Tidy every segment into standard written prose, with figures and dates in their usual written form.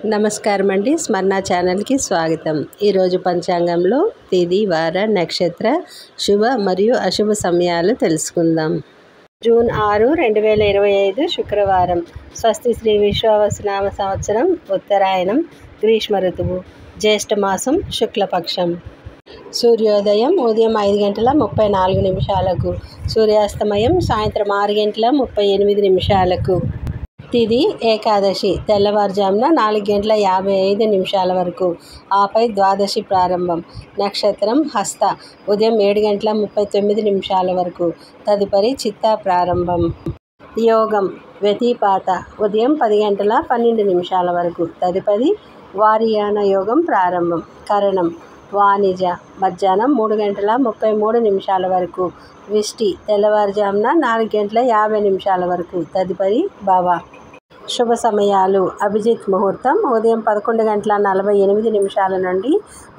నమస్కారం అండి. స్మరణ ఛానల్కి స్వాగతం. ఈరోజు పంచాంగంలో తేదీ, వార, నక్షత్ర, శుభ మరియు అశుభ సమయాలు తెలుసుకుందాం. జూన్ 6, 2025 శుక్రవారం. స్వస్తి శ్రీ విశ్వావసునామ సంవత్సరం, ఉత్తరాయణం, గ్రీష్మ ఋతువు, జ్యేష్ఠ మాసం, శుక్లపక్షం. సూర్యోదయం ఉదయం 5:34, సూర్యాస్తమయం సాయంత్రం 6:38. తిథి ఏకాదశి తెల్లవారుజామున 4:55 వరకు, ఆపై ద్వాదశి ప్రారంభం. నక్షత్రం హస్త ఉదయం 7:39 వరకు, తదుపరి చిత్తా ప్రారంభం. యోగం వ్యతిపాత ఉదయం 10:12 వరకు, తదుపరి వారియాన యోగం ప్రారంభం. కరణం వాణిజ మధ్యాహ్నం 3:33 వరకు, విష్టి తెల్లవారుజామున 4:50 వరకు, తదుపరి భవ. శుభ సమయాలు: అభిజిత్ ముహూర్తం ఉదయం 11:48 నుండి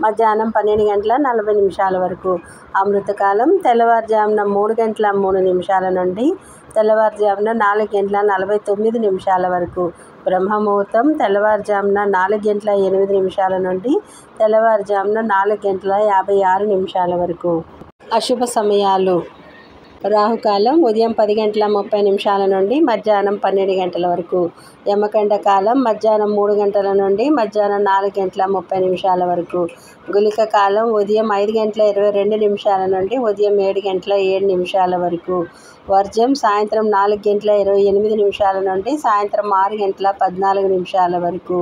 మధ్యాహ్నం 12:40 వరకు. అమృతకాలం తెల్లవారుజామున 3:03 నుండి తెల్లవారుజామున 4:49 వరకు. బ్రహ్మముహూర్తం తెల్లవారుజామున 4:08 నుండి తెల్లవారుజామున 4:56 వరకు. అశుభ సమయాలు: రాహుకాలం ఉదయం 10:30 నుండి మధ్యాహ్నం 12 వరకు. యమకండ కాలం మధ్యాహ్నం 3 నుండి మధ్యాహ్నం 4:30 వరకు. గుళిక కాలం ఉదయం 5:22 నుండి ఉదయం 7:07 వరకు. వర్జం సాయంత్రం 4:28 నుండి సాయంత్రం 6:14 వరకు.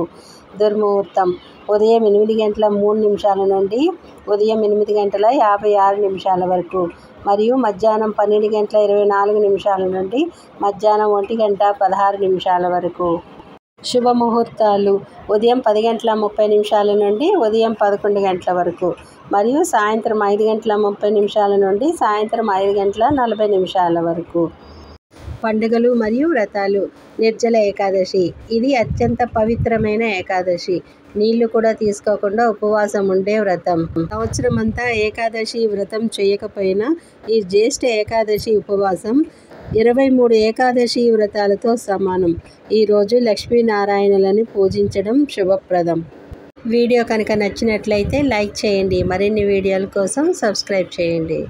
దుర్ముహూర్తం ఉదయం 8:03 నుండి ఉదయం 8:56 వరకు మరియు మధ్యాహ్నం 12:24 నుండి మధ్యాహ్నం 1:16 వరకు. శుభముహూర్తాలు: ఉదయం 10:30 నుండి ఉదయం 11 వరకు మరియు సాయంత్రం 5:30 నుండి సాయంత్రం 5:40 వరకు. పండుగలు మరియు వ్రతాలు: నిర్జల ఏకాదశి ఇది అత్యంత పవిత్రమైన ఏకాదశి. నీళ్లు కూడా తీసుకోకుండా ఉపవాసం ఉండే వ్రతం. సంవత్సరం అంతా ఏకాదశి వ్రతం చేయకపోయినా ఈ జ్యేష్ఠ ఏకాదశి ఉపవాసం 23 ఏకాదశి వ్రతాలతో సమానం. ఈరోజు లక్ష్మీనారాయణులను పూజించడం శుభప్రదం. వీడియో కనుక నచ్చినట్లయితే లైక్ చేయండి. మరిన్ని వీడియోల కోసం సబ్స్క్రైబ్ చేయండి.